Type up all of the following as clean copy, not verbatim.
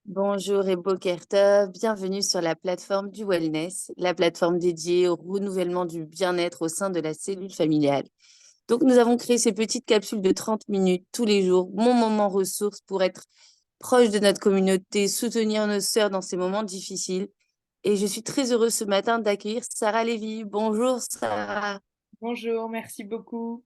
Bonjour et Boker Tov, bienvenue sur la plateforme du wellness, la plateforme dédiée au renouvellement du bien-être au sein de la cellule familiale. Donc, nous avons créé ces petites capsules de 30 minutes tous les jours, mon moment ressource pour être proche de notre communauté, soutenir nos sœurs dans ces moments difficiles. Et je suis très heureuse ce matin d'accueillir Sarah Lévy. Bonjour Sarah. Bonjour, merci beaucoup.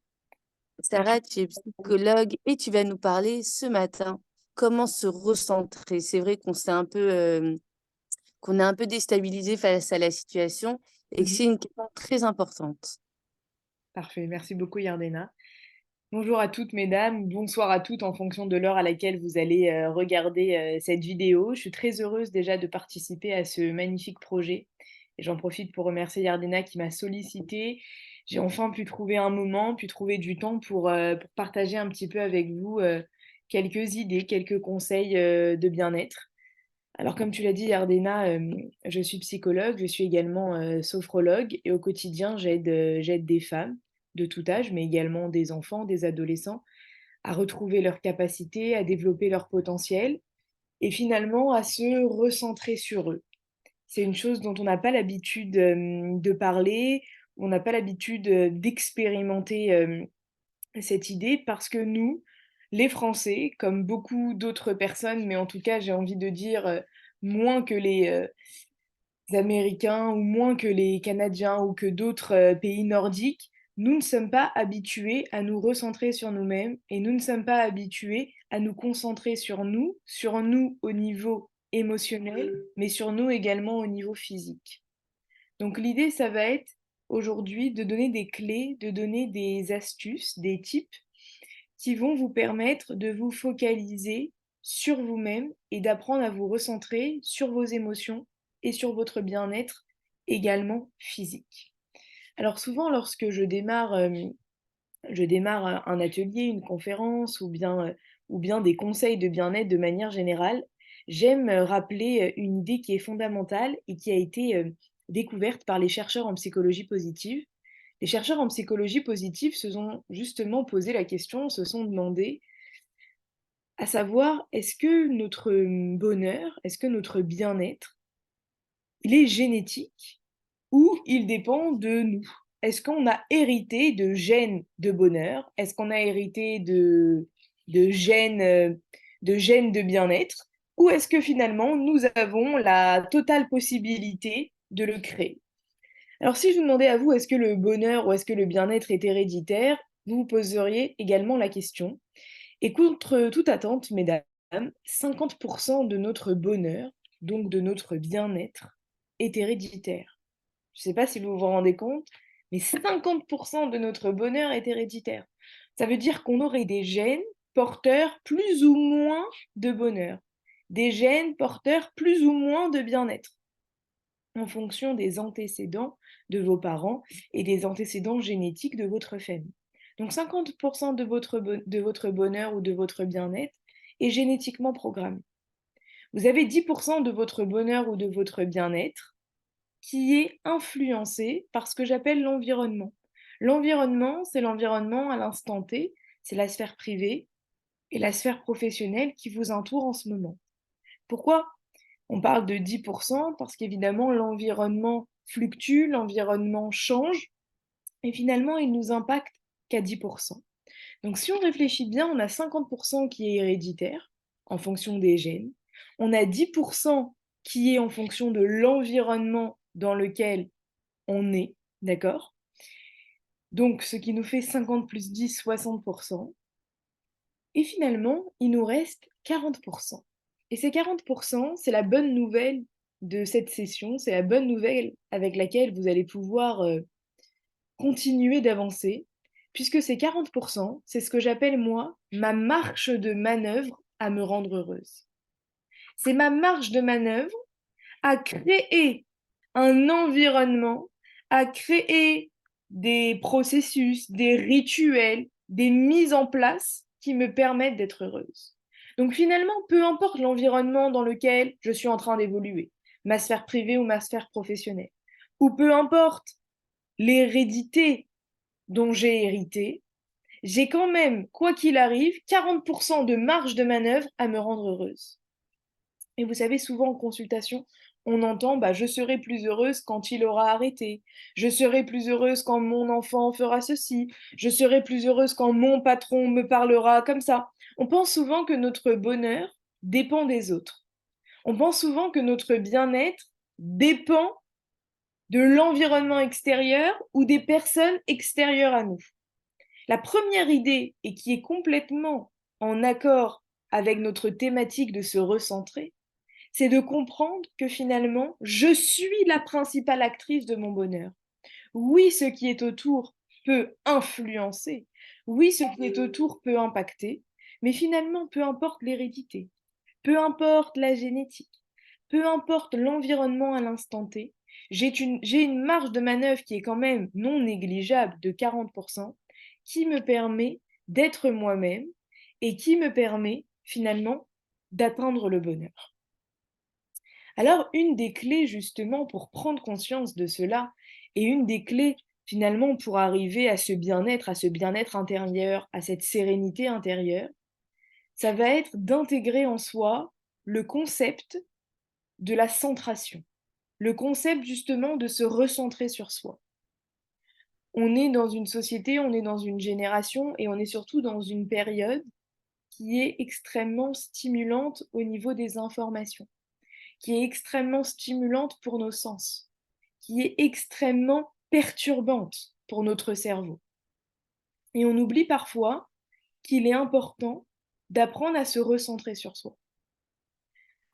Sarah, tu es psychologue et tu vas nous parler ce matin comment se recentrer. C'est vrai qu'on est un peu déstabilisé face à la situation et que Mhm. c'est une question très importante. Parfait, merci beaucoup Yardena. Bonjour à toutes mesdames, bonsoir à toutes en fonction de l'heure à laquelle vous allez regarder cette vidéo. Je suis très heureuse déjà de participer à ce magnifique projet et j'en profite pour remercier Yardena qui m'a sollicité. J'ai enfin pu trouver un moment, pu trouver du temps pour partager un petit peu avec vous quelques idées, quelques conseils de bien-être. Alors, comme tu l'as dit, Ardena, je suis psychologue, je suis également sophrologue et au quotidien, j'aide des femmes de tout âge, mais également des enfants, des adolescents, à retrouver leur capacité, à développer leur potentiel et finalement à se recentrer sur eux. C'est une chose dont on n'a pas l'habitude de parler, on n'a pas l'habitude d'expérimenter cette idée parce que nous, les Français, comme beaucoup d'autres personnes, mais en tout cas, j'ai envie de dire moins que les Américains ou moins que les Canadiens ou que d'autres pays nordiques, nous ne sommes pas habitués à nous recentrer sur nous-mêmes et nous ne sommes pas habitués à nous concentrer sur nous au niveau émotionnel, mais sur nous également au niveau physique. Donc l'idée, ça va être aujourd'hui de donner des clés, de donner des astuces, des tips qui vont vous permettre de vous focaliser sur vous-même et d'apprendre à vous recentrer sur vos émotions et sur votre bien-être également physique. Alors souvent lorsque je démarre un atelier, une conférence ou bien des conseils de bien-être de manière générale, j'aime rappeler une idée qui est fondamentale et qui a été découverte par les chercheurs en psychologie positive. Les chercheurs en psychologie positive se sont justement posé la question, se sont demandé à savoir est-ce que notre bonheur, est-ce que notre bien-être, il est génétique ou il dépend de nous? Est-ce qu'on a hérité de gènes de bonheur? Est-ce qu'on a hérité de gènes, de gènes de bien-être? Ou est-ce que finalement nous avons la totale possibilité de le créer? Alors si je vous demandais à vous, est-ce que le bonheur ou est-ce que le bien-être est héréditaire, vous vous poseriez également la question. Et contre toute attente, mesdames, 50% de notre bonheur, donc de notre bien-être, est héréditaire. Je ne sais pas si vous vous rendez compte, mais 50% de notre bonheur est héréditaire. Ça veut dire qu'on aurait des gènes porteurs plus ou moins de bonheur, des gènes porteurs plus ou moins de bien-être, en fonction des antécédents de vos parents et des antécédents génétiques de votre famille. Donc 50% de votre bonheur ou de votre bien-être est génétiquement programmé. Vous avez 10% de votre bonheur ou de votre bien-être qui est influencé par ce que j'appelle l'environnement. L'environnement, c'est l'environnement à l'instant T, c'est la sphère privée et la sphère professionnelle qui vous entoure en ce moment. Pourquoi on parle de 10% parce qu'évidemment, l'environnement fluctue, l'environnement change, et finalement, il nous impacte qu'à 10%. Donc si on réfléchit bien, on a 50% qui est héréditaire, en fonction des gènes. On a 10% qui est en fonction de l'environnement dans lequel on est, d'accord? Donc ce qui nous fait 50 plus 10, 60%. Et finalement, il nous reste 40%. Et ces 40%, c'est la bonne nouvelle de cette session, c'est la bonne nouvelle avec laquelle vous allez pouvoir continuer d'avancer, puisque ces 40%, c'est ce que j'appelle moi ma marge de manœuvre à me rendre heureuse. C'est ma marge de manœuvre à créer un environnement, à créer des processus, des rituels, des mises en place qui me permettent d'être heureuse. Donc finalement, peu importe l'environnement dans lequel je suis en train d'évoluer, ma sphère privée ou ma sphère professionnelle, ou peu importe l'hérédité dont j'ai hérité, j'ai quand même, quoi qu'il arrive, 40% de marge de manœuvre à me rendre heureuse. Et vous savez, souvent en consultation, on entend bah, je serai plus heureuse quand il aura arrêté, je serai plus heureuse quand mon enfant fera ceci, je serai plus heureuse quand mon patron me parlera comme ça. On pense souvent que notre bonheur dépend des autres. On pense souvent que notre bien-être dépend de l'environnement extérieur ou des personnes extérieures à nous. La première idée, et qui est complètement en accord avec notre thématique de se recentrer, c'est de comprendre que finalement, je suis la principale actrice de mon bonheur. Oui, ce qui est autour peut influencer, oui, ce qui est autour peut impacter, mais finalement, peu importe l'hérédité, peu importe la génétique, peu importe l'environnement à l'instant T, j'ai une marge de manœuvre qui est quand même non négligeable de 40%, qui me permet d'être moi-même et qui me permet finalement d'atteindre le bonheur. Alors, une des clés justement pour prendre conscience de cela, et une des clés finalement pour arriver à ce bien-être intérieur, à cette sérénité intérieure, ça va être d'intégrer en soi le concept de la centration, le concept justement de se recentrer sur soi. On est dans une société, on est dans une génération et on est surtout dans une période qui est extrêmement stimulante au niveau des informations, qui est extrêmement stimulante pour nos sens, qui est extrêmement perturbante pour notre cerveau. Et on oublie parfois qu'il est important d'apprendre à se recentrer sur soi.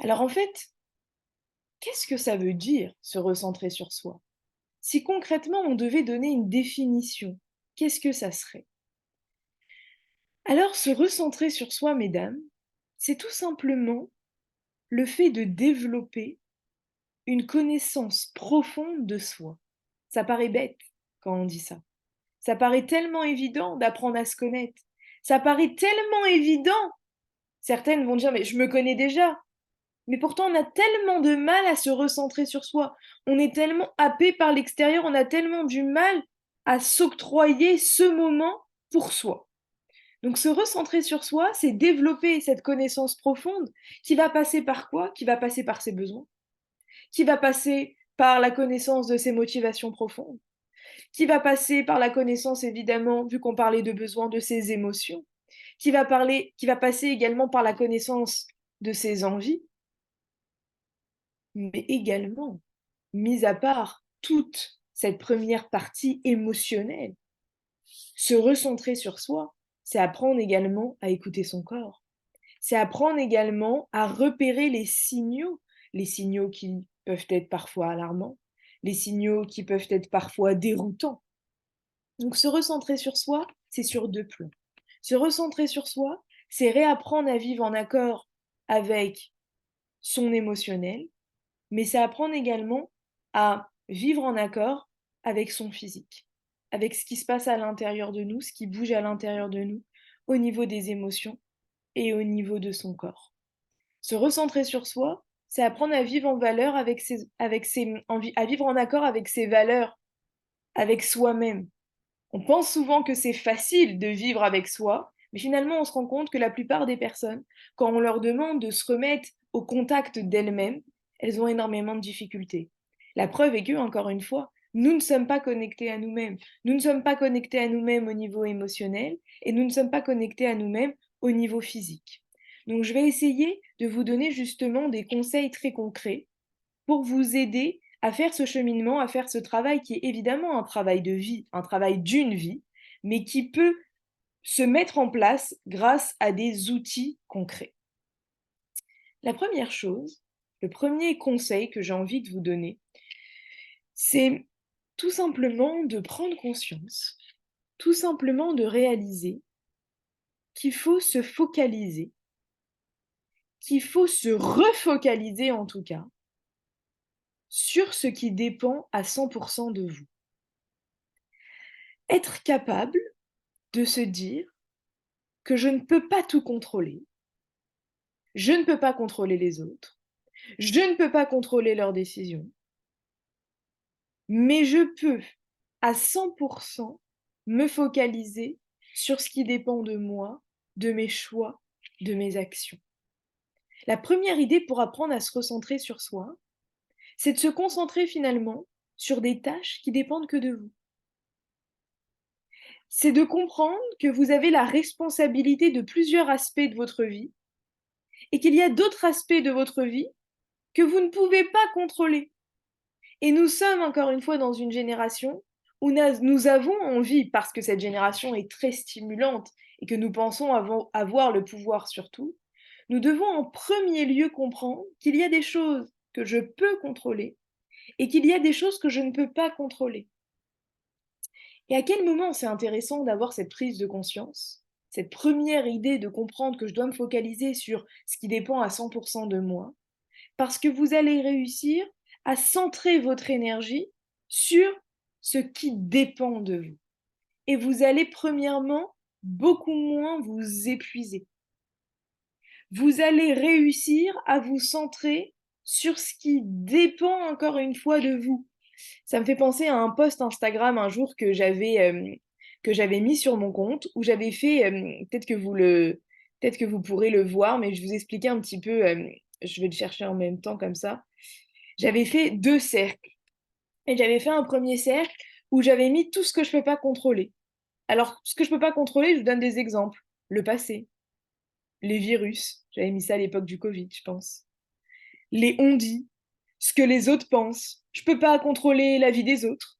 Alors en fait, qu'est-ce que ça veut dire se recentrer sur soi? Si concrètement on devait donner une définition, qu'est-ce que ça serait? Alors se recentrer sur soi, mesdames, c'est tout simplement le fait de développer une connaissance profonde de soi. Ça paraît bête quand on dit ça. Ça paraît tellement évident d'apprendre à se connaître. Ça paraît tellement évident. Certaines vont dire, mais je me connais déjà. Mais pourtant, on a tellement de mal à se recentrer sur soi. On est tellement happé par l'extérieur, on a tellement du mal à s'octroyer ce moment pour soi. Donc se recentrer sur soi, c'est développer cette connaissance profonde qui va passer par quoi? Qui va passer par ses besoins, qui va passer par la connaissance de ses motivations profondes, qui va passer par la connaissance, évidemment, vu qu'on parlait de besoins, de ses émotions, qui va passer également par la connaissance de ses envies, mais également, mis à part toute cette première partie émotionnelle, se recentrer sur soi, c'est apprendre également à écouter son corps. C'est apprendre également à repérer les signaux qui peuvent être parfois alarmants, les signaux qui peuvent être parfois déroutants. Donc se recentrer sur soi, c'est sur deux plans. Se recentrer sur soi, c'est réapprendre à vivre en accord avec son émotionnel, mais c'est apprendre également à vivre en accord avec son physique, avec ce qui se passe à l'intérieur de nous, ce qui bouge à l'intérieur de nous, au niveau des émotions et au niveau de son corps. Se recentrer sur soi, c'est apprendre à vivre en valeur à vivre en accord avec ses valeurs, avec soi-même. On pense souvent que c'est facile de vivre avec soi, mais finalement, on se rend compte que la plupart des personnes, quand on leur demande de se remettre au contact d'elles-mêmes, elles ont énormément de difficultés. La preuve est que, encore une fois, nous ne sommes pas connectés à nous-mêmes. Nous ne sommes pas connectés à nous-mêmes au niveau émotionnel et nous ne sommes pas connectés à nous-mêmes au niveau physique. Donc, je vais essayer de vous donner justement des conseils très concrets pour vous aider à faire ce cheminement, à faire ce travail qui est évidemment un travail de vie, un travail d'une vie, mais qui peut se mettre en place grâce à des outils concrets. La première chose, le premier conseil que j'ai envie de vous donner, c'est tout simplement de prendre conscience, tout simplement de réaliser qu'il faut se focaliser, qu'il faut se refocaliser en tout cas, sur ce qui dépend à 100% de vous. Être capable de se dire que je ne peux pas tout contrôler, je ne peux pas contrôler les autres, je ne peux pas contrôler leurs décisions, mais je peux à 100% me focaliser sur ce qui dépend de moi, de mes choix, de mes actions. La première idée pour apprendre à se recentrer sur soi, c'est de se concentrer finalement sur des tâches qui dépendent que de vous. C'est de comprendre que vous avez la responsabilité de plusieurs aspects de votre vie et qu'il y a d'autres aspects de votre vie que vous ne pouvez pas contrôler. Et nous sommes encore une fois dans une génération où nous avons envie, parce que cette génération est très stimulante et que nous pensons avoir le pouvoir sur tout, nous devons en premier lieu comprendre qu'il y a des choses que je peux contrôler et qu'il y a des choses que je ne peux pas contrôler. Et à quel moment c'est intéressant d'avoir cette prise de conscience, cette première idée de comprendre que je dois me focaliser sur ce qui dépend à 100% de moi, parce que vous allez réussir à centrer votre énergie sur ce qui dépend de vous. Et vous allez premièrement beaucoup moins vous épuiser. Vous allez réussir à vous centrer sur ce qui dépend encore une fois de vous. Ça me fait penser à un post Instagram un jour que j'avais mis sur mon compte, où j'avais fait, peut-être que vous pourrez le voir, mais je vous expliquais un petit peu, je vais le chercher en même temps comme ça. J'avais fait 2 cercles et j'avais fait un premier cercle où j'avais mis tout ce que je peux pas contrôler. Alors, ce que je peux pas contrôler, je vous donne des exemples. Le passé, les virus, j'avais mis ça à l'époque du Covid, je pense. Les on-dit, ce que les autres pensent. Je peux pas contrôler la vie des autres.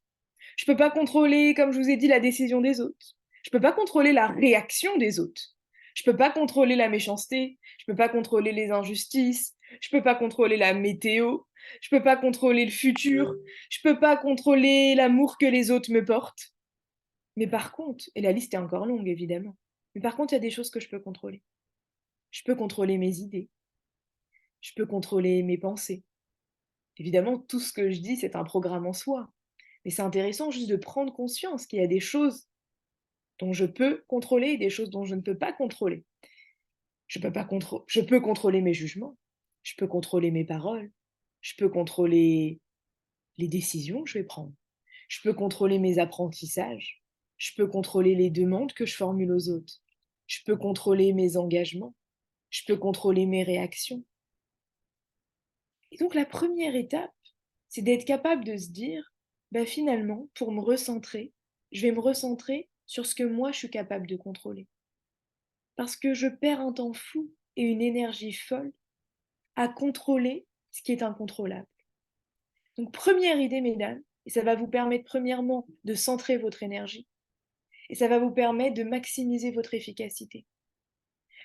Je peux pas contrôler, comme je vous ai dit, la décision des autres. Je peux pas contrôler la réaction des autres. Je peux pas contrôler la méchanceté. Je peux pas contrôler les injustices. Je peux pas contrôler la météo. Je peux pas contrôler le futur. Je peux pas contrôler l'amour que les autres me portent. Mais par contre, et la liste est encore longue évidemment, mais par contre, il y a des choses que je peux contrôler. Je peux contrôler mes idées. Je peux contrôler mes pensées. Évidemment, tout ce que je dis, c'est un programme en soi. Mais c'est intéressant juste de prendre conscience qu'il y a des choses dont je peux contrôler et des choses dont je ne peux pas contrôler. Je peux contrôler mes jugements, je peux contrôler mes paroles, je peux contrôler les décisions que je vais prendre, je peux contrôler mes apprentissages, je peux contrôler les demandes que je formule aux autres, je peux contrôler mes engagements, je peux contrôler mes réactions. Et donc la première étape, c'est d'être capable de se dire, bah finalement, pour me recentrer, je vais me recentrer sur ce que moi je suis capable de contrôler. Parce que je perds un temps fou et une énergie folle à contrôler ce qui est incontrôlable. Donc première idée, mesdames, et ça va vous permettre premièrement de centrer votre énergie, et ça va vous permettre de maximiser votre efficacité.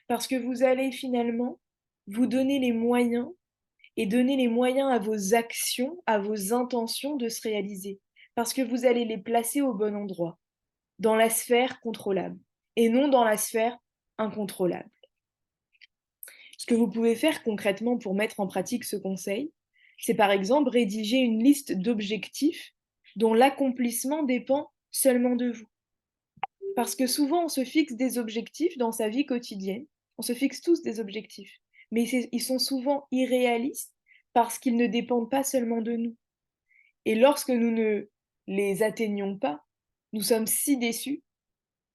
Parce que vous allez finalement vous donner les moyens et donner les moyens à vos actions, à vos intentions de se réaliser. Parce que vous allez les placer au bon endroit, dans la sphère contrôlable, et non dans la sphère incontrôlable. Ce que vous pouvez faire concrètement pour mettre en pratique ce conseil, c'est par exemple rédiger une liste d'objectifs dont l'accomplissement dépend seulement de vous. Parce que souvent, on se fixe des objectifs dans sa vie quotidienne, on se fixe tous des objectifs, mais ils sont souvent irréalistes parce qu'ils ne dépendent pas seulement de nous. Et lorsque nous ne les atteignons pas, nous sommes si déçus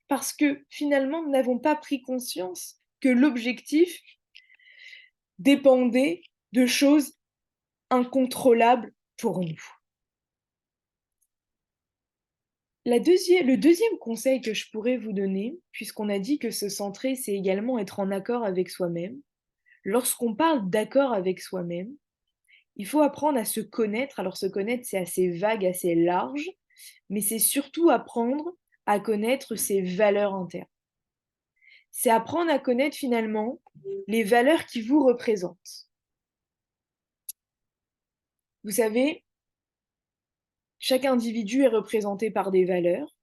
parce que finalement, nous n'avons pas pris conscience que l'objectif dépendait de choses incontrôlables pour nous. Le deuxième conseil que je pourrais vous donner, puisqu'on a dit que se centrer, c'est également être en accord avec soi-même, lorsqu'on parle d'accord avec soi-même, il faut apprendre à se connaître. Alors se connaître, c'est assez vague, assez large, mais c'est surtout apprendre à connaître ses valeurs internes. C'est apprendre à connaître finalement les valeurs qui vous représentent. Vous savez, chaque individu est représenté par des valeurs,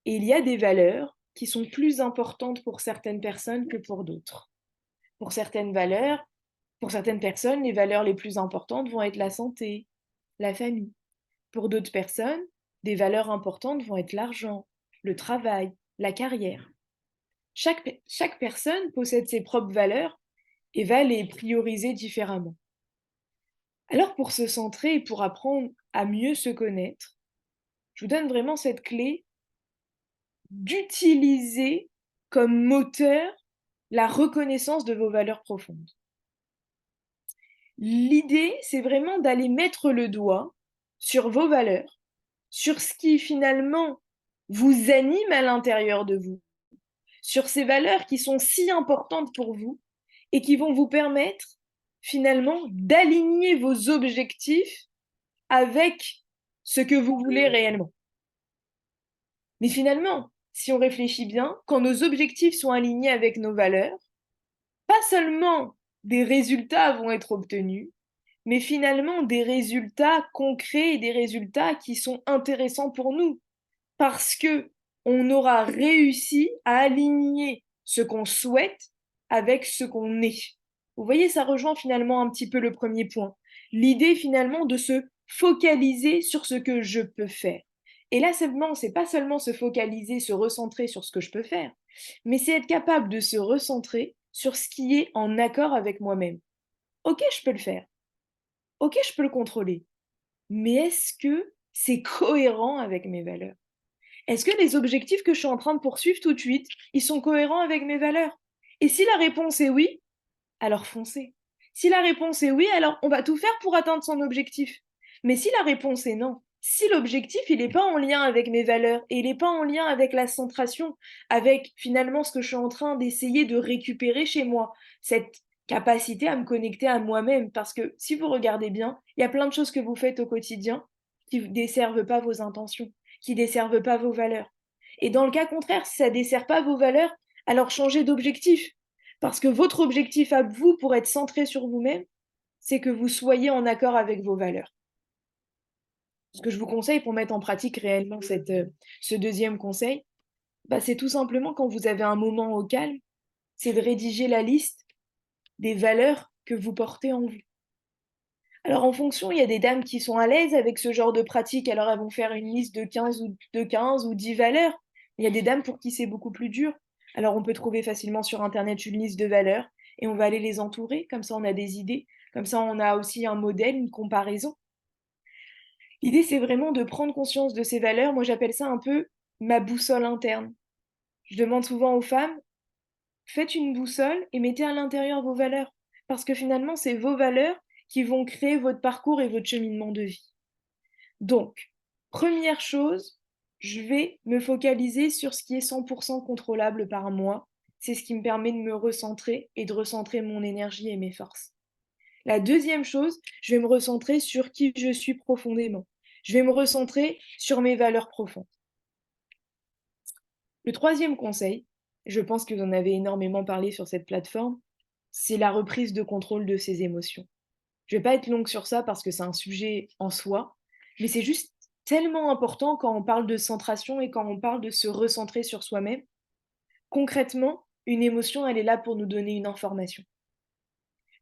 et il y a des valeurs qui sont plus importantes pour certaines personnes que pour d'autres. Pour certaines valeurs, pour certaines personnes, les valeurs les plus importantes vont être la santé, la famille. Pour d'autres personnes, des valeurs importantes vont être l'argent, le travail, la carrière. Chaque personne possède ses propres valeurs et va les prioriser différemment. Alors pour se centrer et pour apprendre à mieux se connaître, je vous donne vraiment cette clé d'utiliser comme moteur la reconnaissance de vos valeurs profondes. L'idée, c'est vraiment d'aller mettre le doigt sur vos valeurs, sur ce qui finalement vous anime à l'intérieur de vous, sur ces valeurs qui sont si importantes pour vous et qui vont vous permettre finalement d'aligner vos objectifs avec ce que vous voulez réellement. Mais finalement, si on réfléchit bien, quand nos objectifs sont alignés avec nos valeurs, pas seulement des résultats vont être obtenus, mais finalement des résultats concrets et des résultats qui sont intéressants pour nous, parce que on aura réussi à aligner ce qu'on souhaite avec ce qu'on est. Vous voyez, ça rejoint finalement un petit peu le premier point. L'idée finalement de se focaliser sur ce que je peux faire. Et là, c'est pas seulement se focaliser, se recentrer sur ce que je peux faire, mais c'est être capable de se recentrer sur ce qui est en accord avec moi-même. Ok, je peux le faire. Ok, je peux le contrôler. Mais est-ce que c'est cohérent avec mes valeurs? Est-ce que les objectifs que je suis en train de poursuivre tout de suite, ils sont cohérents avec mes valeurs? Et si la réponse est oui, alors foncez. Si la réponse est oui, alors on va tout faire pour atteindre son objectif. Mais si la réponse est non, si l'objectif il n'est pas en lien avec mes valeurs et il n'est pas en lien avec la centration, avec finalement ce que je suis en train d'essayer de récupérer chez moi, cette capacité à me connecter à moi-même, parce que si vous regardez bien, il y a plein de choses que vous faites au quotidien qui ne desservent pas vos intentions, qui ne desservent pas vos valeurs. Et dans le cas contraire, si ça ne dessert pas vos valeurs, alors changez d'objectif. Parce que votre objectif à vous, pour être centré sur vous-même, c'est que vous soyez en accord avec vos valeurs. Ce que je vous conseille pour mettre en pratique réellement ce deuxième conseil, bah, c'est tout simplement quand vous avez un moment au calme, c'est de rédiger la liste des valeurs que vous portez en vous. Alors en fonction, il y a des dames qui sont à l'aise avec ce genre de pratique, alors elles vont faire une liste de 15 ou 10 valeurs. Il y a des dames pour qui c'est beaucoup plus dur. Alors on peut trouver facilement sur Internet une liste de valeurs et on va aller les entourer, comme ça on a des idées, comme ça on a aussi un modèle, une comparaison. L'idée c'est vraiment de prendre conscience de ces valeurs, moi j'appelle ça un peu ma boussole interne. Je demande souvent aux femmes, faites une boussole et mettez à l'intérieur vos valeurs, parce que finalement c'est vos valeurs qui vont créer votre parcours et votre cheminement de vie. Donc, première chose, je vais me focaliser sur ce qui est 100% contrôlable par moi. C'est ce qui me permet de me recentrer et de recentrer mon énergie et mes forces. La deuxième chose, je vais me recentrer sur qui je suis profondément. Je vais me recentrer sur mes valeurs profondes. Le troisième conseil, je pense que vous en avez énormément parlé sur cette plateforme, c'est la reprise de contrôle de ses émotions. Je ne vais pas être longue sur ça parce que c'est un sujet en soi, mais c'est juste tellement important quand on parle de centration et quand on parle de se recentrer sur soi-même. Concrètement, une émotion, elle est là pour nous donner une information.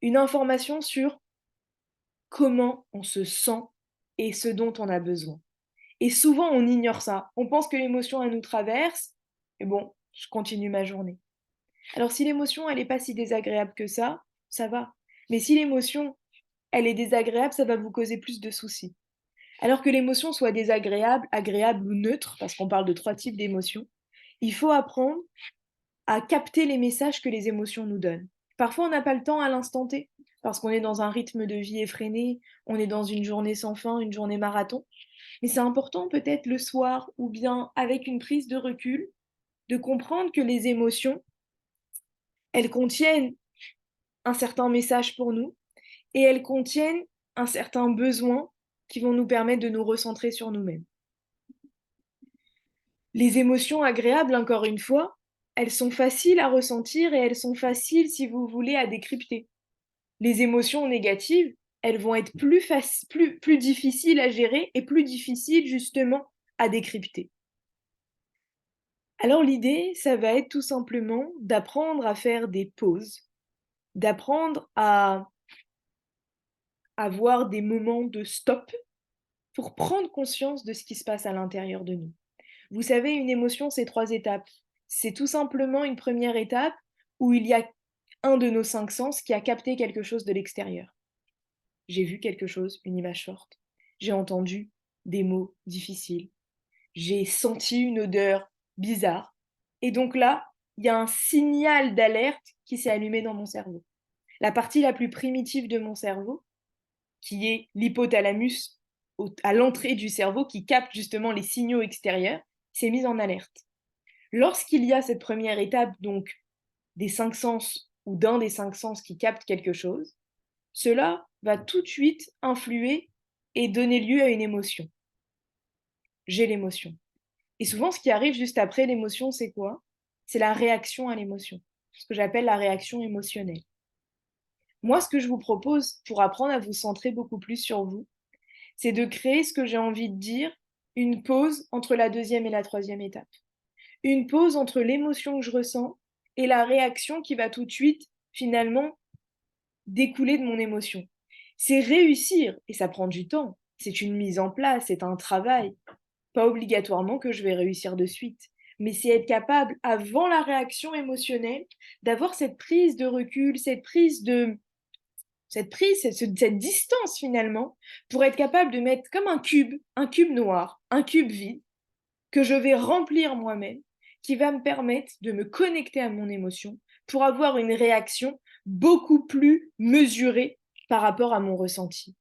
Une information sur comment on se sent et ce dont on a besoin. Et souvent, on ignore ça. On pense que l'émotion, elle nous traverse, et bon, je continue ma journée. Alors si l'émotion, elle n'est pas si désagréable que ça va. Mais si l'émotion, elle est désagréable, ça va vous causer plus de soucis. Alors que l'émotion soit désagréable, agréable ou neutre, parce qu'on parle de trois types d'émotions, il faut apprendre à capter les messages que les émotions nous donnent. Parfois, on n'a pas le temps à l'instant T, parce qu'on est dans un rythme de vie effréné, on est dans une journée sans fin, une journée marathon. Mais c'est important peut-être le soir, ou bien avec une prise de recul, de comprendre que les émotions, elles contiennent un certain message pour nous, et elles contiennent un certain besoin qui vont nous permettre de nous recentrer sur nous-mêmes. Les émotions agréables, encore une fois, elles sont faciles à ressentir et elles sont faciles, si vous voulez, à décrypter. Les émotions négatives, elles vont être plus difficiles à gérer et plus difficiles justement à décrypter. Alors l'idée, ça va être tout simplement d'apprendre à faire des pauses, d'apprendre à avoir des moments de stop pour prendre conscience de ce qui se passe à l'intérieur de nous. Vous savez, une émotion, c'est 3 étapes. C'est tout simplement une première étape où il y a un de nos 5 sens qui a capté quelque chose de l'extérieur. J'ai vu quelque chose, une image forte. J'ai entendu des mots difficiles. J'ai senti une odeur bizarre. Et donc là, il y a un signal d'alerte qui s'est allumé dans mon cerveau. La partie la plus primitive de mon cerveau, qui est l'hypothalamus à l'entrée du cerveau, qui capte justement les signaux extérieurs, s'est mise en alerte. Lorsqu'il y a cette première étape, donc des 5 sens ou d'un des 5 sens qui capte quelque chose, cela va tout de suite influer et donner lieu à une émotion. J'ai l'émotion. Et souvent, ce qui arrive juste après l'émotion, c'est quoi? C'est la réaction à l'émotion, ce que j'appelle la réaction émotionnelle. Moi, ce que je vous propose pour apprendre à vous centrer beaucoup plus sur vous, c'est de créer ce que j'ai envie de dire, une pause entre la deuxième et la troisième étape. Une pause entre l'émotion que je ressens et la réaction qui va tout de suite, finalement, découler de mon émotion. C'est réussir, et ça prend du temps, c'est une mise en place, c'est un travail. Pas obligatoirement que je vais réussir de suite, mais c'est être capable, avant la réaction émotionnelle, d'avoir cette prise de recul, cette distance finalement, pour être capable de mettre comme un cube noir, un cube vide, que je vais remplir moi-même, qui va me permettre de me connecter à mon émotion pour avoir une réaction beaucoup plus mesurée par rapport à mon ressenti.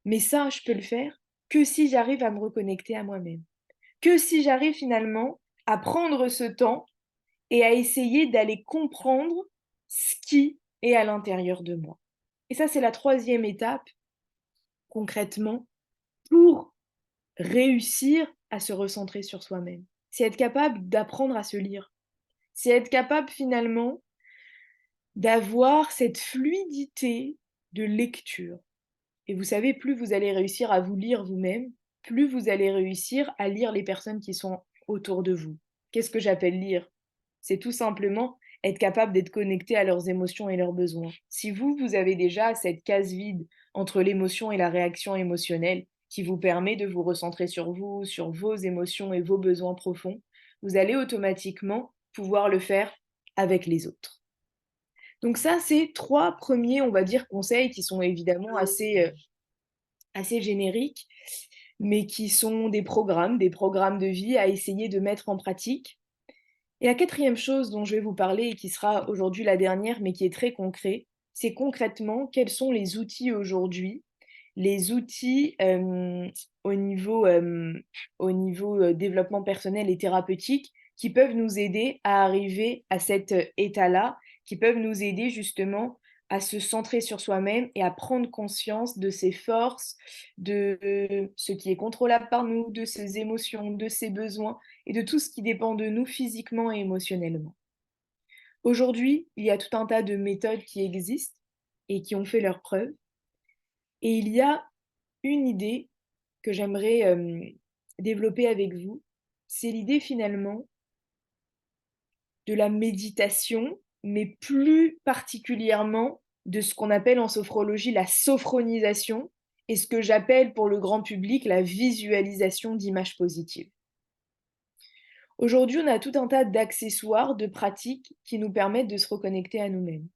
Mais ça, je peux le faire que si j'arrive à me reconnecter à moi-même, que si j'arrive finalement à prendre ce temps et à essayer d'aller comprendre ce qui est à l'intérieur de moi. Et ça, c'est la troisième étape, concrètement, pour réussir à se recentrer sur soi-même. C'est être capable d'apprendre à se lire. C'est être capable finalement d'avoir cette fluidité de lecture. Et vous savez, plus vous allez réussir à vous lire vous-même, plus vous allez réussir à lire les personnes qui sont autour de vous. Qu'est-ce que j'appelle lire? C'est tout simplement être capable d'être connecté à leurs émotions et leurs besoins. Si vous, vous avez déjà cette case vide entre l'émotion et la réaction émotionnelle qui vous permet de vous recentrer sur vous, sur vos émotions et vos besoins profonds, vous allez automatiquement pouvoir le faire avec les autres. Donc ça, c'est 3 premiers, on va dire, conseils qui sont évidemment assez génériques, mais qui sont des programmes de vie à essayer de mettre en pratique. Et la quatrième chose dont je vais vous parler et qui sera aujourd'hui la dernière, mais qui est très concret, c'est concrètement quels sont les outils aujourd'hui, les outils au niveau développement personnel et thérapeutique qui peuvent nous aider à arriver à cet état-là, qui peuvent nous aider justement à se centrer sur soi-même et à prendre conscience de ses forces, de ce qui est contrôlable par nous, de ses émotions, de ses besoins et de tout ce qui dépend de nous physiquement et émotionnellement. Aujourd'hui, il y a tout un tas de méthodes qui existent et qui ont fait leurs preuves. Et il y a une idée que j'aimerais développer avec vous. C'est l'idée finalement de la méditation, mais plus particulièrement de ce qu'on appelle en sophrologie la sophronisation et ce que j'appelle pour le grand public la visualisation d'images positives. Aujourd'hui, on a tout un tas d'accessoires, de pratiques qui nous permettent de se reconnecter à nous-mêmes.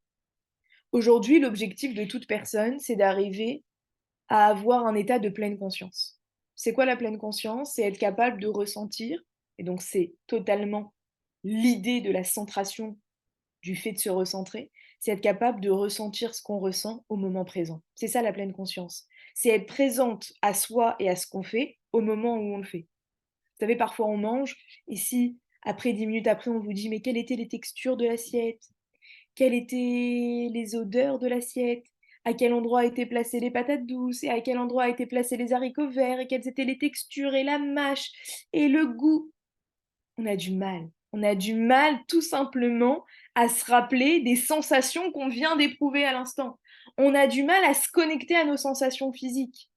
Aujourd'hui, l'objectif de toute personne, c'est d'arriver à avoir un état de pleine conscience. C'est quoi la pleine conscience? C'est être capable de ressentir, et donc c'est totalement l'idée de la centration, du fait de se recentrer, c'est être capable de ressentir ce qu'on ressent au moment présent. C'est ça la pleine conscience. C'est être présente à soi et à ce qu'on fait au moment où on le fait. Vous savez, parfois on mange, et si après 10 minutes après on vous dit mais quelles étaient les textures de l'assiette? Quelles étaient les odeurs de l'assiette? À quel endroit étaient placées les patates douces? Et à quel endroit étaient placés les haricots verts? Et quelles étaient les textures et la mâche et le goût? On a du mal. On a du mal tout simplement à se rappeler des sensations qu'on vient d'éprouver à l'instant. On a du mal à se connecter à nos sensations physiques.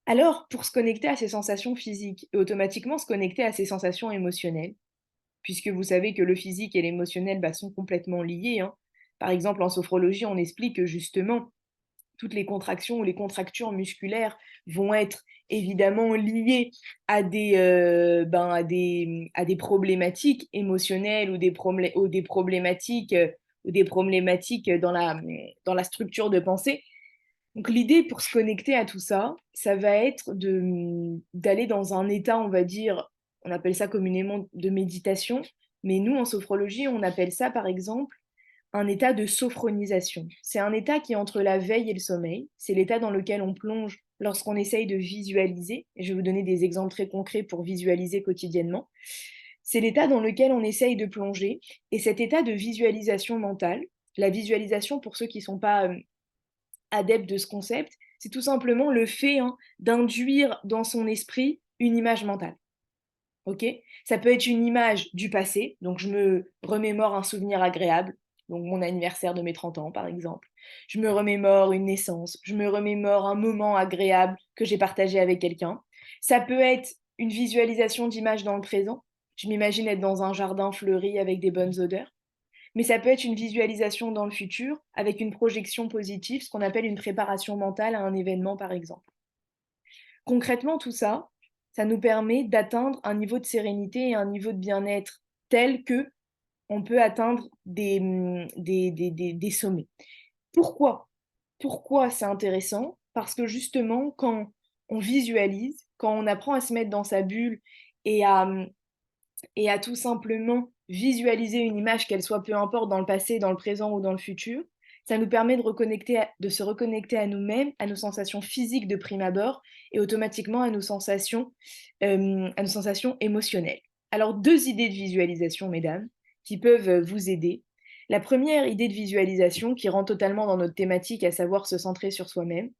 Alors, pour se connecter à ces sensations physiques et automatiquement se connecter à ces sensations émotionnelles, puisque vous savez que le physique et l'émotionnel sont complètement liés, hein. Par exemple, en sophrologie, on explique que justement, toutes les contractions ou les contractures musculaires vont être évidemment liées à des problématiques émotionnelles ou des problématiques dans la structure de pensée. Donc l'idée pour se connecter à tout ça, ça va être d'aller dans un état, on va dire, on appelle ça communément de méditation, mais nous en sophrologie, on appelle ça par exemple un état de sophronisation. C'est un état qui est entre la veille et le sommeil. C'est l'état dans lequel on plonge lorsqu'on essaye de visualiser. Et je vais vous donner des exemples très concrets pour visualiser quotidiennement. C'est l'état dans lequel on essaye de plonger. Et cet état de visualisation mentale, la visualisation, pour ceux qui ne sont pas adeptes de ce concept, c'est tout simplement le fait d'induire dans son esprit une image mentale. Ok. Ça peut être une image du passé, donc je me remémore un souvenir agréable, donc mon anniversaire de mes 30 ans par exemple. Je me remémore une naissance, je me remémore un moment agréable que j'ai partagé avec quelqu'un. Ça peut être une visualisation d'images dans le présent. Je m'imagine être dans un jardin fleuri avec des bonnes odeurs. Mais ça peut être une visualisation dans le futur avec une projection positive, ce qu'on appelle une préparation mentale à un événement par exemple. Concrètement, tout ça, ça nous permet d'atteindre un niveau de sérénité et un niveau de bien-être tel que on peut atteindre des sommets. Pourquoi? Pourquoi c'est intéressant? Parce que justement, quand on visualise, quand on apprend à se mettre dans sa bulle et à tout simplement visualiser une image, qu'elle soit peu importe dans le passé, dans le présent ou dans le futur, ça nous permet de se reconnecter à nous-mêmes, à nos sensations physiques de prime abord et automatiquement à nos sensations émotionnelles. Alors, deux idées de visualisation, mesdames, qui peuvent vous aider. La première idée de visualisation qui rentre totalement dans notre thématique, à savoir se centrer sur soi-même,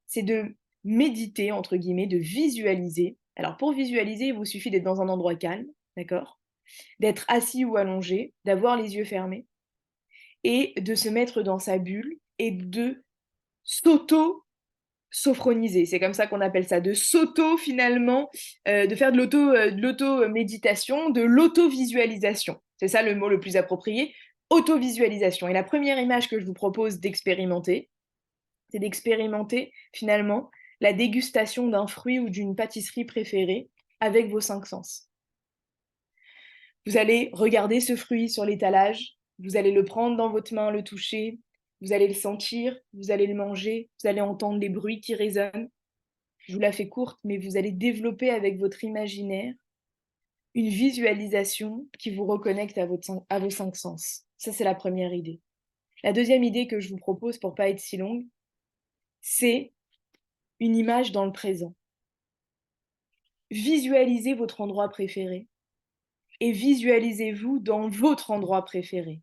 c'est de méditer, entre guillemets, de visualiser. Alors, pour visualiser, il vous suffit d'être dans un endroit calme, d'accord? D'être assis ou allongé, d'avoir les yeux fermés et de se mettre dans sa bulle et de s'auto-sophroniser. C'est comme ça qu'on appelle ça, de s'auto finalement, de faire de l'auto-méditation, de l'auto-visualisation. C'est ça le mot le plus approprié, auto-visualisation. Et la première image que je vous propose d'expérimenter, c'est d'expérimenter finalement la dégustation d'un fruit ou d'une pâtisserie préférée avec vos cinq sens. Vous allez regarder ce fruit sur l'étalage, vous allez le prendre dans votre main, le toucher, vous allez le sentir, vous allez le manger, vous allez entendre les bruits qui résonnent. Je vous la fais courte, mais vous allez développer avec votre imaginaire une visualisation qui vous reconnecte à vos cinq sens. Ça, c'est la première idée. La deuxième idée que je vous propose, pour ne pas être si longue, c'est une image dans le présent. Visualisez votre endroit préféré et visualisez-vous dans votre endroit préféré.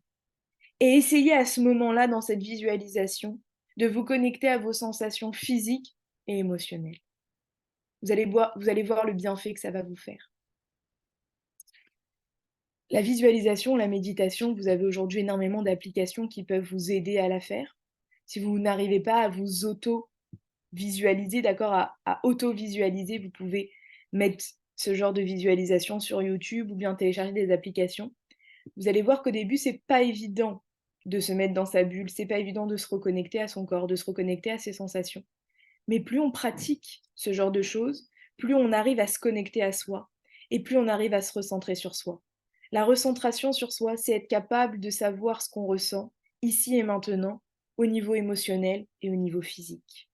Et essayez à ce moment-là, dans cette visualisation, de vous connecter à vos sensations physiques et émotionnelles. Vous allez voir le bienfait que ça va vous faire. La visualisation, la méditation, vous avez aujourd'hui énormément d'applications qui peuvent vous aider à la faire. Si vous n'arrivez pas à vous auto-visualiser, d'accord, à auto-visualiser, vous pouvez mettre ce genre de visualisation sur YouTube ou bien télécharger des applications. Vous allez voir qu'au début, c'est pas évident de se mettre dans sa bulle, c'est pas évident de se reconnecter à son corps, de se reconnecter à ses sensations. Mais plus on pratique ce genre de choses, plus on arrive à se connecter à soi et plus on arrive à se recentrer sur soi. La recentration sur soi, c'est être capable de savoir ce qu'on ressent ici et maintenant, au niveau émotionnel et au niveau physique.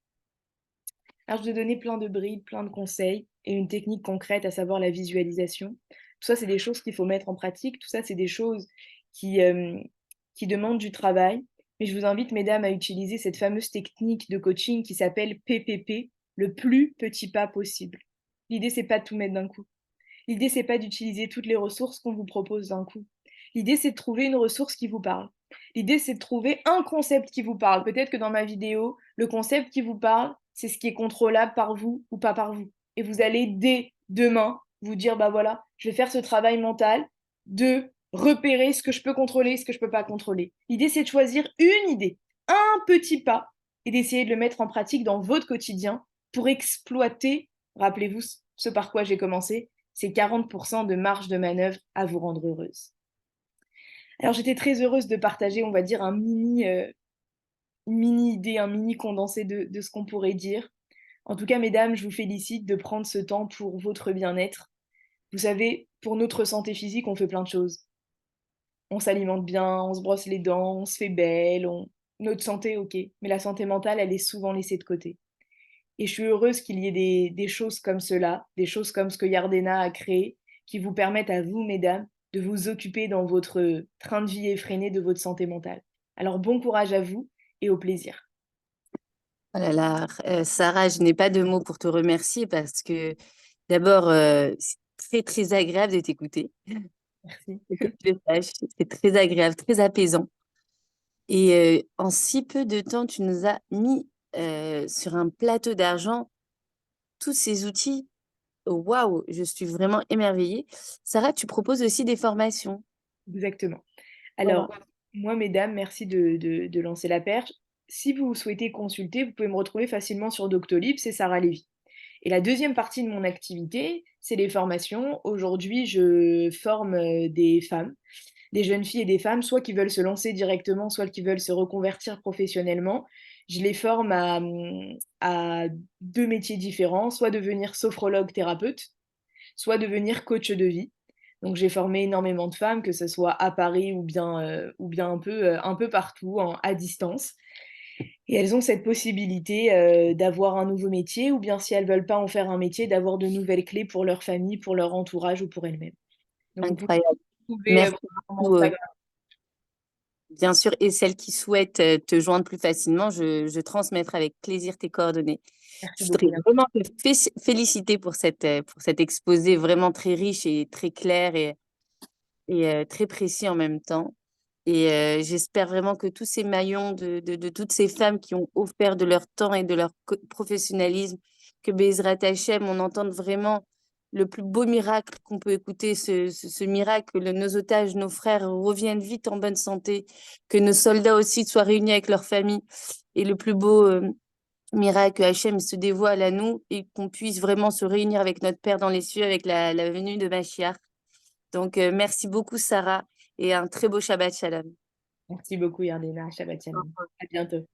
Alors, je vais donner plein de brides, plein de conseils et une technique concrète, à savoir la visualisation. Tout ça, c'est des choses qu'il faut mettre en pratique. Tout ça, c'est des choses qui demandent du travail. Mais je vous invite, mesdames, à utiliser cette fameuse technique de coaching qui s'appelle PPP, le plus petit pas possible. L'idée, c'est pas de tout mettre d'un coup. L'idée, c'est pas d'utiliser toutes les ressources qu'on vous propose d'un coup. L'idée, c'est de trouver une ressource qui vous parle. L'idée, c'est de trouver un concept qui vous parle. Peut-être que dans ma vidéo, le concept qui vous parle, c'est ce qui est contrôlable par vous ou pas par vous. Et vous allez, dès demain, vous dire, bah voilà, je vais faire ce travail mental de repérer ce que je peux contrôler, ce que je peux pas contrôler. L'idée, c'est de choisir une idée, un petit pas, et d'essayer de le mettre en pratique dans votre quotidien pour exploiter, rappelez-vous ce par quoi j'ai commencé, c'est 40% de marge de manœuvre à vous rendre heureuse. Alors j'étais très heureuse de partager, on va dire, une mini idée, un mini condensé de ce qu'on pourrait dire. En tout cas, mesdames, je vous félicite de prendre ce temps pour votre bien-être. Vous savez, pour notre santé physique, on fait plein de choses. On s'alimente bien, on se brosse les dents, on se fait belle, notre santé, ok. Mais la santé mentale, elle est souvent laissée de côté. Et je suis heureuse qu'il y ait des choses comme cela, des choses comme ce que Yardena a créé, qui vous permettent à vous, mesdames, de vous occuper dans votre train de vie effréné de votre santé mentale. Alors bon courage à vous et au plaisir. Oh là là, Sarah, je n'ai pas de mots pour te remercier parce que d'abord, c'est très, très agréable de t'écouter. Merci. Faut que tu le saches, c'est très agréable, très apaisant. Et en si peu de temps, tu nous as mis sur un plateau d'argent tous ces outils. Waouh, je suis vraiment émerveillée. Sarah, tu proposes aussi des formations. Exactement. Alors, Voilà. moi, mesdames, merci de lancer la perche. Si vous souhaitez consulter, vous pouvez me retrouver facilement sur Doctolib, c'est Sarah Lévy. Et la deuxième partie de mon activité, c'est les formations. Aujourd'hui, je forme des femmes, des jeunes filles et des femmes, soit qui veulent se lancer directement, soit qui veulent se reconvertir professionnellement. Je les forme à deux métiers différents, soit devenir sophrologue thérapeute, soit devenir coach de vie. Donc j'ai formé énormément de femmes, que ce soit à Paris ou bien un peu partout, à distance. Et elles ont cette possibilité d'avoir un nouveau métier, ou bien si elles veulent pas en faire un métier, d'avoir de nouvelles clés pour leur famille, pour leur entourage ou pour elles-mêmes. Donc vous pouvez Incroyable. trouver Merci mon beaucoup. Instagram. Bien sûr, et celles qui souhaitent te joindre plus facilement, je transmettrai avec plaisir tes coordonnées. Merci Je beaucoup, voudrais Yann. vraiment te féliciter pour cet exposé vraiment très riche et très clair et très précis en même temps. Et j'espère vraiment que tous ces maillons de toutes ces femmes qui ont offert de leur temps et de leur professionnalisme, que Bezrat Hachem, on entende vraiment le plus beau miracle qu'on peut écouter, ce miracle, que nos otages, nos frères reviennent vite en bonne santé, que nos soldats aussi soient réunis avec leurs familles. Et le plus beau miracle, que Hachem se dévoile à nous et qu'on puisse vraiment se réunir avec notre Père dans les cieux avec la venue de Machiar. Donc, merci beaucoup, Sarah, et un très beau Shabbat Shalom. Merci beaucoup, Yardena. Shabbat Shalom. À bientôt.